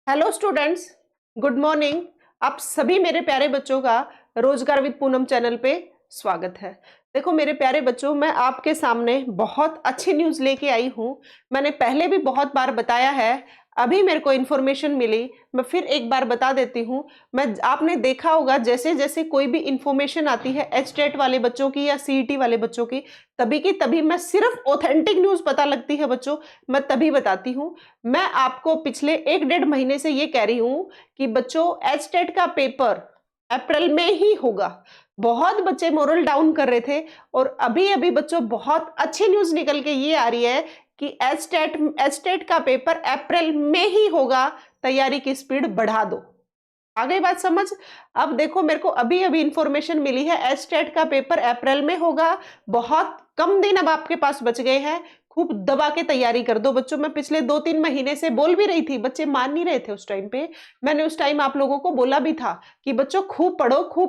Hello students, good morning. आप सभी मेरे प्यारे बच्चों का रोजगार विद पूनम चैनल पे स्वागत है। देखो मेरे प्यारे बच्चों, मैं आपके सामने बहुत अच्छी न्यूज़ लेके आई हूँ। मैंने पहले भी बहुत बार बताया है, अभी मेरे को इन्फॉर्मेशन मिली, मैं फिर एक बार बता देती हूँ। आपने देखा होगा जैसे जैसे कोई भी इन्फॉर्मेशन आती है एचटेट वाले बच्चों की या सीईटी वाले बच्चों की तभी मैं सिर्फ ऑथेंटिक न्यूज़ पता लगती है बच्चों, मैं तभी बताती हूँ। मैं आपको पिछले 1 डेढ़ महीने से ये कह रही हूं कि बच्चों एचटेट का पेपर अप्रैल में ही होगा। बहुत बच्चे मोरल डाउन कर रहे थे और अभी अभी बच्चों बहुत अच्छी न्यूज निकल के ये आ रही है कि एचटेट का पेपर अप्रैल में ही होगा। तैयारी की स्पीड बढ़ा दो। आ गई बात समझ। अब देखो मेरे को अभी अभी इंफॉर्मेशन मिली है एचटेट का पेपर अप्रैल में होगा। बहुत कम दिन अब आपके पास बच गए हैं। खूब दबा के तैयारी कर दो बच्चों। मैं पिछले 2-3 महीने से बोल भी रही थी, बच्चे मान नहीं रहे थे उस टाइम पे। मैंने उस टाइम आप लोगों को बोला भी था कि बच्चों खूब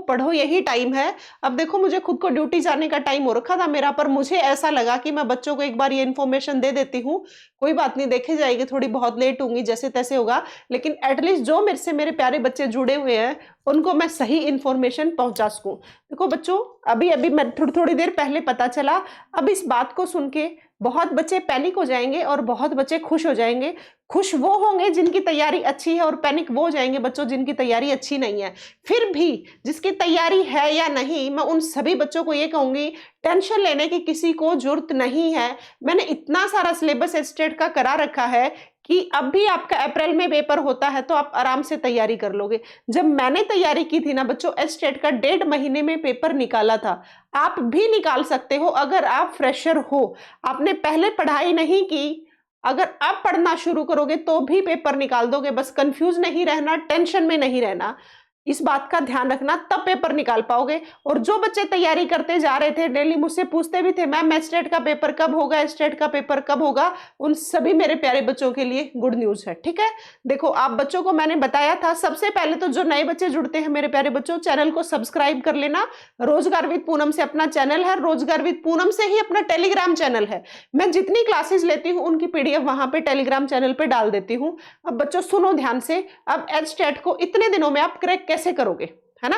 पढ़ो यही टाइम है। अब देखो मुझे खुद को ड्यूटी जाने का टाइम हो रखा था मेरा, पर मुझे ऐसा लगा कि मैं बच्चों को एक बार ये इन्फॉर्मेशन दे देती हूँ। कोई बात नहीं, देखे जाएगी, थोड़ी बहुत लेट होंगी, जैसे तैसे होगा, लेकिन एटलीस्ट जो मेरे से मेरे प्यारे बच्चे जुड़े हुए हैं उनको मैं सही इंफॉर्मेशन पहुंचा सकूं। देखो बच्चों, अभी अभी मैं थोड़ी थोड़ी देर पहले पता चला। अब इस बात को सुन के बहुत बच्चे पैनिक हो जाएंगे और बहुत बच्चे खुश हो जाएंगे। खुश वो होंगे जिनकी तैयारी अच्छी है और पैनिक वो हो जाएंगे बच्चों जिनकी तैयारी अच्छी नहीं है। फिर भी जिसकी तैयारी है या नहीं, मैं उन सभी बच्चों को ये कहूंगी, टेंशन लेने की किसी को जरूरत नहीं है। मैंने इतना सारा सिलेबस स्टेट का करा रखा है कि अब भी आपका अप्रैल में पेपर होता है तो आप आराम से तैयारी कर लोगे। जब मैंने तैयारी की थी ना बच्चों, एस्टेट का 1.5 महीने में पेपर निकाला था। आप भी निकाल सकते हो अगर आप फ्रेशर हो, आपने पहले पढ़ाई नहीं की। अगर आप पढ़ना शुरू करोगे तो भी पेपर निकाल दोगे। बस कंफ्यूज नहीं रहना, टेंशन में नहीं रहना, इस बात का ध्यान रखना, तब पेपर निकाल पाओगे। और जो बच्चे तैयारी करते जा रहे थे, डेली मुझसे पूछते भी थे मैम एस्टेट का पेपर कब होगा, स्टेट का पेपर कब होगा, उन सभी मेरे प्यारे बच्चों के लिए गुड न्यूज है। ठीक है, देखो आप बच्चों को मैंने बताया था, सबसे पहले तो जो नए बच्चे जुड़ते हैं मेरे प्यारे बच्चों, चैनल को सब्सक्राइब कर लेना। रोजगार विद पूनम से अपना चैनल है, रोजगार विद पूनम से ही अपना टेलीग्राम चैनल है। मैं जितनी क्लासेस लेती हूँ उनकी पीडीएफ वहां पे टेलीग्राम चैनल पे डाल देती हूँ। अब बच्चों सुनो ध्यान से, अब एचटेट को इतने दिनों में आप क्रैक कैसे करोगे, है ना।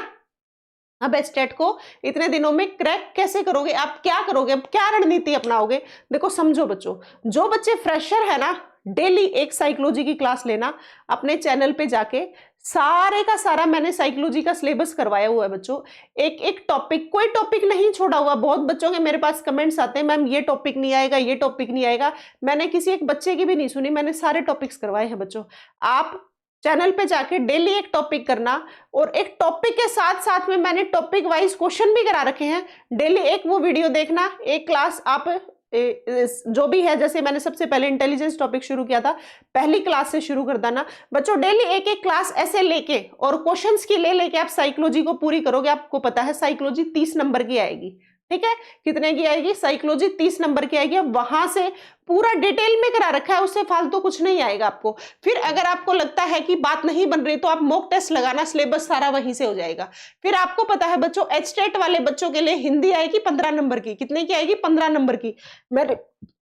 अब एचटेट को इतने दिनों में क्रैक कैसे करोगे, आप क्या करोगे, अब क्या रणनीति अपनाओगे। देखो समझो बच्चों, जो बच्चे फ्रेशर है ना, डेली एक साइकोलॉजी की क्लास लेना अपने चैनल पे जाके। सारे का सारा मैंने साइकोलॉजी का सिलेबस करवाया हुआ है बच्चों। एक एक टॉपिक, कोई टॉपिक नहीं छोड़ा हुआ। बहुत बच्चों के मेरे पास कमेंट्स आते हैं मैम ये टॉपिक नहीं आएगा, ये टॉपिक नहीं आएगा। मैंने किसी एक बच्चे की भी नहीं सुनी, मैंने सारे टॉपिक्स करवाए हैं बच्चों। आप चैनल पे जाके डेली एक टॉपिक करना, और एक टॉपिक के साथ साथ में मैंने टॉपिक वाइज क्वेश्चन भी करा रखे हैं। डेली एक वो वीडियो देखना, एक क्लास आप जो भी है, जैसे मैंने सबसे पहले इंटेलिजेंस टॉपिक शुरू किया था, पहली क्लास से शुरू कर देना बच्चों। डेली एक एक क्लास ऐसे लेके और क्वेश्चंस की ले लेके आप साइकोलॉजी को पूरी करोगे। आपको पता है साइकोलॉजी 30 नंबर की आएगी। ठीक है, कितने की आएगी साइकोलॉजी? 30 नंबर की आएगी। अब वहां से पूरा डिटेल में करा रखा है, उससे फालतू कुछ नहीं आएगा आपको। फिर अगर आपको लगता है कि बात नहीं बन रही तो आप मॉक टेस्ट लगाना, सिलेबस सारा वहीं से हो जाएगा। फिर आपको पता है बच्चों, एचटेट वाले बच्चों के लिए हिंदी आएगी 15 नंबर की। कितने की आएगी? 15 नंबर की। मैंने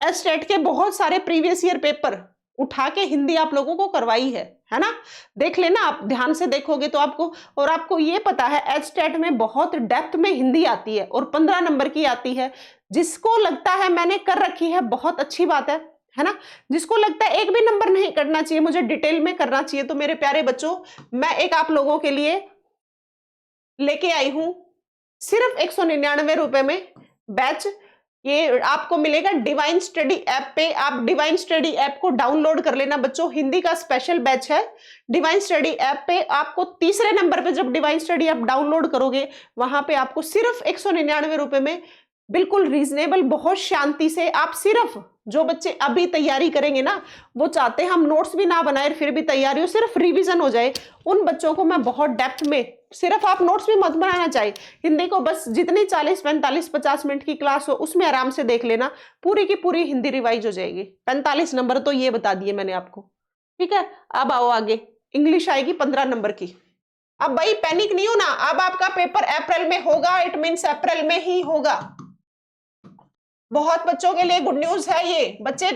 एचटेट के बहुत सारे प्रीवियस ईयर पेपर उठा के हिंदी आप लोगों को करवाई है ना। देख लेना, आप ध्यान से देखोगे तो आपको। और आपको ये पता है एचटेट में बहुत डेप्थ में हिंदी आती है और 15 नंबर की आती है। जिसको लगता है मैंने कर रखी है, बहुत अच्छी बात है ना। जिसको लगता है एक भी नंबर नहीं करना चाहिए, मुझे डिटेल में करना चाहिए, तो मेरे प्यारे बच्चों, मैं एक आप लोगों के लिए लेके आई हूं सिर्फ 199 रुपए में बैच। ये आपको मिलेगा डिवाइन स्टडी ऐप पे। आप डिवाइन स्टडी ऐप को डाउनलोड कर लेना बच्चों, हिंदी का स्पेशल बैच है डिवाइन स्टडी ऐप पे। आपको तीसरे नंबर पे जब डिवाइन स्टडी ऐप डाउनलोड करोगे, वहां पे आपको सिर्फ 199 रुपए में बिल्कुल रीजनेबल, बहुत शांति से, आप सिर्फ जो बच्चे अभी तैयारी करेंगे ना, वो चाहते हैं हम नोट्स भी ना बनाए फिर भी तैयारी हो, सिर्फ रिवीजन हो जाए, उन बच्चों को मैं बहुत डेप्थ में, सिर्फ आप नोट्स भी मत बनाना चाहिए, हिंदी को बस जितनी 40 45 50 मिनट की क्लास हो उसमें आराम से देख लेना, पूरी की पूरी हिंदी रिवाइज हो जाएगी। 45 नंबर तो ये बता दिए मैंने आपको। ठीक है, अब आओ आगे, इंग्लिश आएगी 15 नंबर की। अब भाई पैनिक नहीं हो ना, अब आपका पेपर अप्रैल में होगा, इट मीन्स अप्रैल में ही होगा। बहुत बच्चों के लिए गुड न्यूज है ये। बच्चे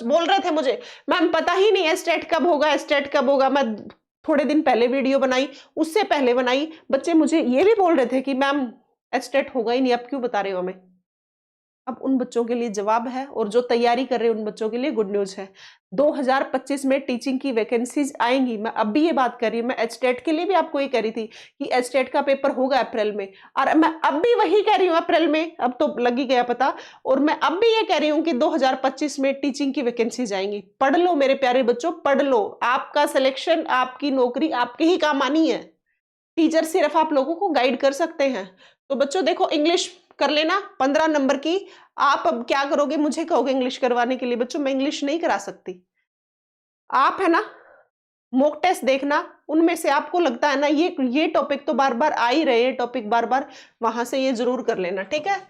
बोल रहे थे मुझे मैम पता ही नहीं है स्टेट कब होगा, स्टेट कब होगा। मैं थोड़े दिन पहले वीडियो बनाई, उससे पहले बनाई, बच्चे मुझे ये भी बोल रहे थे कि मैम स्टेट होगा ही नहीं, अब क्यों बता रहे हो हमें। अब उन बच्चों के लिए जवाब है, और जो तैयारी कर रहे हैं उन बच्चों के लिए गुड न्यूज है। 2025 में टीचिंग की वैकेंसीज आएंगी। मैं अब भी ये बात कर रही हूँ, मैं एचटेट के लिए भी आपको ये कह रही थी कि एचटेट का पेपर होगा अप्रैल में, और मैं अब भी वही कह रही हूँ अप्रैल में, अब तो लग ही गया पता। और मैं अब भी ये कह रही हूँ कि 2025 में टीचिंग की वैकेंसीज आएंगी। पढ़ लो मेरे प्यारे बच्चों, पढ़ लो। आपका सिलेक्शन, आपकी नौकरी आपके ही काम आनी है। टीचर सिर्फ आप लोगों को गाइड कर सकते हैं। तो बच्चों देखो, इंग्लिश कर लेना 15 नंबर की। आप अब क्या करोगे, मुझे कहोगे इंग्लिश करवाने के लिए। बच्चों मैं इंग्लिश नहीं करा सकती। आप है ना, मॉक टेस्ट देखना, उनमें से आपको लगता है ना ये टॉपिक तो बार बार आ ही रहे हैं, टॉपिक बार बार, वहां से ये जरूर कर लेना, ठीक है।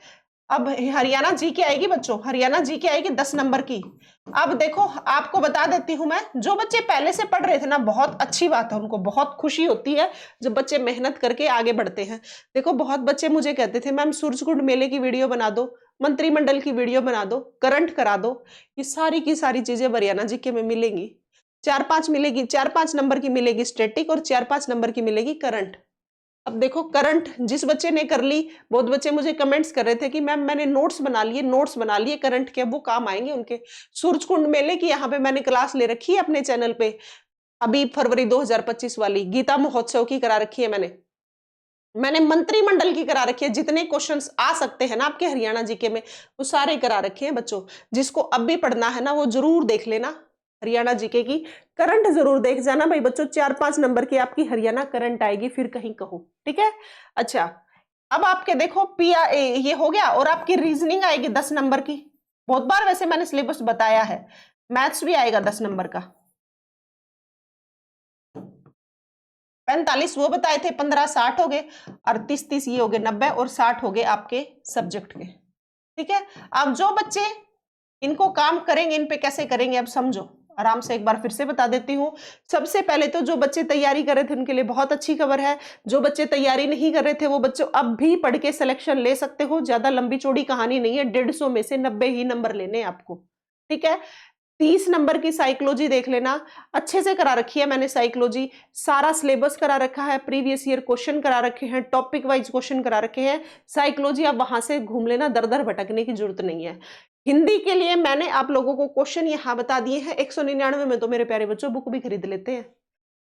अब हरियाणा जी के आएगी बच्चों, हरियाणा जी के आएगी 10 नंबर की। अब देखो आपको बता देती हूं मैं, जो बच्चे पहले से पढ़ रहे थे ना, बहुत अच्छी बात है, उनको बहुत खुशी होती है जब बच्चे मेहनत करके आगे बढ़ते हैं। देखो बहुत बच्चे मुझे कहते थे मैम सूरजकुंड मेले की वीडियो बना दो, मंत्रिमंडल की वीडियो बना दो, करंट करा दो। ये सारी की सारी चीजें हरियाणा जीके में मिलेंगी। 4-5 मिलेगी, 4-5 नंबर की मिलेगी स्टैटिक, और 4-5 नंबर की मिलेगी करंट। अब देखो करंट जिस बच्चे ने कर ली, बहुत बच्चे मुझे कमेंट्स कर रहे थे कि मैम मैंने नोट्स बना लिए, नोट्स बना लिए करंट के, वो काम आएंगे उनके। सूरजकुंड मेले की यहाँ पे मैंने क्लास ले रखी है अपने चैनल पे, अभी फरवरी 2025 वाली गीता महोत्सव की करा रखी है मैंने मंत्रिमंडल की करा रखी है। जितने क्वेश्चंस आ सकते हैं ना आपके हरियाणा जीके में, वो सारे करा रखे हैं बच्चों। जिसको अब भी पढ़ना है ना, वो जरूर देख लेना हरियाणा जीके की करंट, जरूर देख जाना भाई बच्चों। 4-5 नंबर की आपकी हरियाणा करंट आएगी, फिर कहीं कहो, ठीक है। अच्छा, अब आपके देखो पिया ये हो गया, और आपकी रीजनिंग आएगी 10 नंबर की। बहुत बार वैसे मैंने सिलेबस बताया है। मैथ्स भी आएगा 10 नंबर का। 45 वो बताए थे, 15 60 हो गए, और 30 ये हो गए 90, और 60 हो गए आपके सब्जेक्ट के, ठीक है। अब जो बच्चे इनको काम करेंगे, इन पे कैसे करेंगे अब समझो आराम से, एक बार फिर से बता देती हूँ। सबसे पहले तो जो बच्चे तैयारी कर रहे थे उनके लिए बहुत अच्छी खबर है। जो बच्चे तैयारी नहीं कर रहे थे वो बच्चों अब भी पढ़ के सिलेक्शन ले सकते हो। ज्यादा लंबी चौड़ी कहानी नहीं है, 150 में से 90 ही नंबर लेने आपको, ठीक है। 30 नंबर की साइकोलॉजी देख लेना, अच्छे से करा रखी है मैंने साइकोलॉजी। सारा सिलेबस करा रखा है, प्रीवियस ईयर क्वेश्चन करा रखे हैं, टॉपिक वाइज क्वेश्चन करा रखे हैं। साइकोलॉजी आप वहां से घूम लेना, दर दर भटकने की जरूरत नहीं है। हिंदी के लिए मैंने आप लोगों को क्वेश्चन यहाँ बता दिए हैं। 199 में तो मेरे प्यारे बच्चों बुक भी खरीद लेते हैं।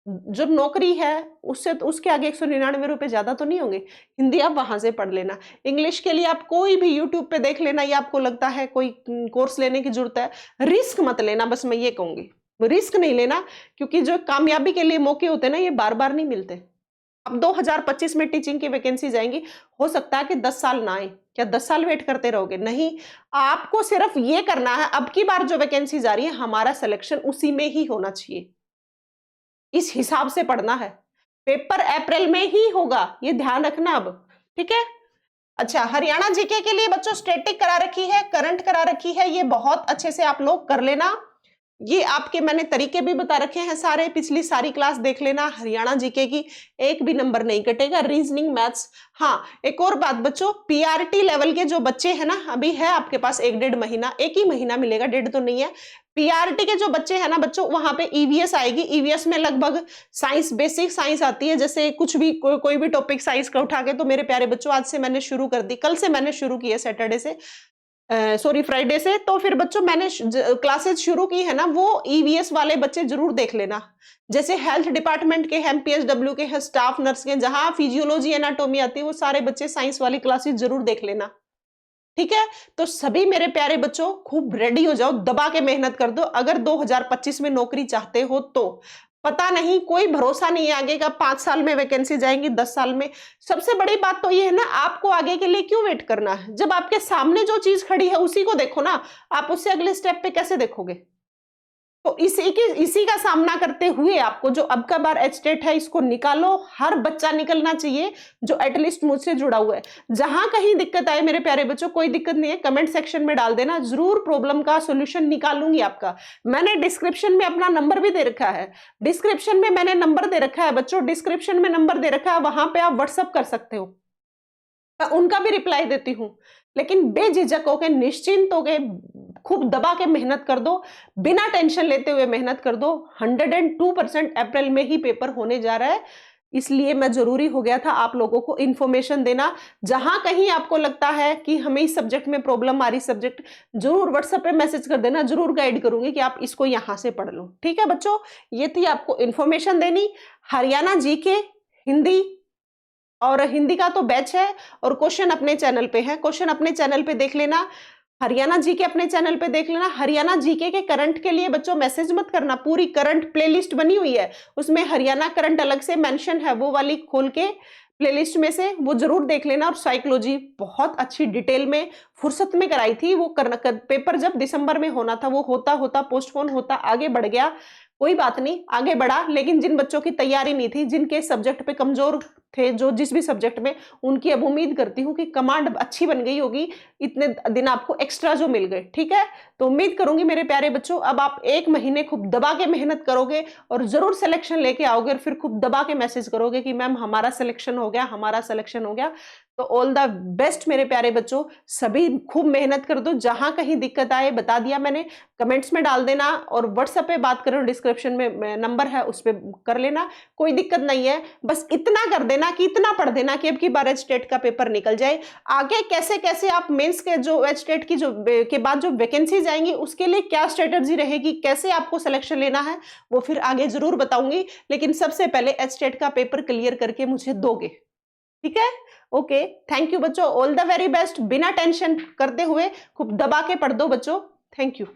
जो नौकरी है उससे तो उसके आगे 199 रुपए ज्यादा तो नहीं होंगे। हिंदी आप वहां से पढ़ लेना। इंग्लिश के लिए आप कोई भी यूट्यूब पे देख लेना, या आपको लगता है कोई कोर्स लेने की जरूरत है, रिस्क मत लेना, बस मैं ये कहूंगी रिस्क नहीं लेना, क्योंकि जो कामयाबी के लिए मौके होते हैं ना, ये बार बार नहीं मिलते। अब 2025 में टीचिंग की वैकेंसी जाएंगी, हो सकता है कि 10 साल ना आए। क्या 10 साल वेट करते रहोगे? नहीं, आपको सिर्फ ये करना है, अब की बार जो वैकेंसी जा रही है हमारा सिलेक्शन उसी में ही होना चाहिए, इस हिसाब से पढ़ना है। पेपर अप्रैल में ही होगा, ये ध्यान रखना अब, ठीक है। अच्छा, हरियाणा जीके के लिए बच्चों स्टैटिक करा रखी है, करंट करा रखी है, ये बहुत अच्छे से आप लोग कर लेना। ये आपके मैंने तरीके भी बता रखे हैं सारे, पिछली सारी क्लास देख लेना। हरियाणा जीके की एक भी नंबर नहीं कटेगा, रीजनिंग मैथ्स। हाँ, एक और बात बच्चों, पीआरटी लेवल के जो बच्चे हैं ना, अभी है आपके पास 1-1.5 महीना, एक ही महीना मिलेगा, 1.5 तो नहीं है। पीआरटी के जो बच्चे हैं ना बच्चों, वहां पे ईवीएस आएगी। ईवीएस में लगभग साइंस, बेसिक साइंस आती है, जैसे कुछ भी कोई भी टॉपिक साइंस का उठा के। तो मेरे प्यारे बच्चों आज से मैंने शुरू कर दी, कल से मैंने शुरू की है, सैटरडे से, सॉरी फ्राइडे से। तो फिर बच्चों मैंने क्लासेस शुरू की है ना, वो ईवीएस वाले बच्चे जरूर देख लेना। जैसे हेल्थ डिपार्टमेंट के, एमपीएसडब्ल्यू के, स्टाफ नर्स के, जहां फिजियोलॉजी एनाटॉमी आती है, वो सारे बच्चे साइंस वाली क्लासेस जरूर देख लेना, ठीक है। तो सभी मेरे प्यारे बच्चों खूब रेडी हो जाओ, दबा के मेहनत कर दो। अगर 2025 में नौकरी चाहते हो तो, पता नहीं, कोई भरोसा नहीं है आगे का, 5 साल में वैकेंसी जाएंगी, 10 साल में। सबसे बड़ी बात तो ये है ना, आपको आगे के लिए क्यों वेट करना है? जब आपके सामने जो चीज खड़ी है उसी को देखो ना, आप उससे अगले स्टेप पे कैसे देखोगे? तो इसी का सामना करते हुए आपको जो अब का बार एचटेट है, इसको निकालो। हर बच्चा निकलना चाहिए जो एटलीस्ट मुझसे जुड़ा हुआ है। जहां कहीं दिक्कत आए मेरे प्यारे बच्चों, कोई दिक्कत नहीं है, कमेंट सेक्शन में डाल देना, जरूर प्रॉब्लम का सॉल्यूशन निकालूंगी आपका। मैंने डिस्क्रिप्शन में अपना नंबर भी दे रखा है, डिस्क्रिप्शन में मैंने नंबर दे रखा है बच्चों, डिस्क्रिप्शन में नंबर दे रखा है, वहां पे आप व्हाट्सअप कर सकते हो, मैं उनका भी रिप्लाई देती हूँ। लेकिन बेझिझक होके, निश्चिंत होके, खूब दबा के मेहनत कर दो, बिना टेंशन लेते हुए मेहनत कर दो। 102% अप्रैल में ही पेपर होने जा रहा है, इसलिए मैं जरूरी हो गया था आप लोगों को इन्फॉर्मेशन देना। जहां कहीं आपको लगता है कि हमें इस सब्जेक्ट में प्रॉब्लम आ रही, सब्जेक्ट जरूर व्हाट्सएप पे मैसेज कर देना, जरूर गाइड करूंगी कि आप इसको यहां से पढ़ लो। ठीक है बच्चों, ये थी आपको इन्फॉर्मेशन देनी। हरियाणा जीके, हिंदी, और हिंदी का तो बैच है, और क्वेश्चन अपने चैनल पे है, क्वेश्चन अपने चैनल पे देख लेना। हरियाणा जीके अपने चैनल पे देख लेना। हरियाणा जीके के करंट के लिए बच्चों मैसेज मत करना, पूरी करंट प्लेलिस्ट बनी हुई है, उसमें हरियाणा करंट अलग से मेंशन है, वो वाली खोल के प्लेलिस्ट में से वो जरूर देख लेना। और साइकोलॉजी बहुत अच्छी डिटेल में फुर्सत में कराई थी, वो पेपर जब दिसंबर में होना था वो होता होता पोस्टपोन होता आगे बढ़ गया, कोई बात नहीं, आगे बढ़ा। लेकिन जिन बच्चों की तैयारी नहीं थी, जिनके सब्जेक्ट पे कमजोर थे, जो जिस भी सब्जेक्ट में, उनकी अब उम्मीद करती हूँ कि कमांड अच्छी बन गई होगी, इतने दिन आपको एक्स्ट्रा जो मिल गए। ठीक है, तो उम्मीद करूंगी मेरे प्यारे बच्चों अब आप 1 महीने खूब दबा के मेहनत करोगे और जरूर सिलेक्शन लेके आओगे, और फिर खूब दबा के मैसेज करोगे कि मैम हमारा सिलेक्शन हो गया, हमारा सिलेक्शन हो गया। तो ऑल द बेस्ट मेरे प्यारे बच्चों, सभी खूब मेहनत कर दो। जहां कहीं दिक्कत आए बता दिया मैंने, कमेंट्स में डाल देना, और व्हाट्सएप पे बात करो, डिस्क्रिप्शन में नंबर है उस पर कर लेना, कोई दिक्कत नहीं है। बस इतना कर देना कि इतना पढ़ देना कि अब की बार एचटेट का पेपर निकल जाए। आगे कैसे कैसे आप मेंस के जो एचटेट की जो के बाद जो वैकेंसीज आएंगी उसके लिए क्या स्ट्रेटजी रहेगी, कैसे आपको सिलेक्शन लेना है, वो फिर आगे जरूर बताऊंगी। लेकिन सबसे पहले एचटेट का पेपर क्लियर करके मुझे दोगे। ठीक है, ओके, थैंक यू बच्चों, ऑल द वेरी बेस्ट। बिना टेंशन करते हुए खूब दबा के पढ़ दो बच्चों। Thank you.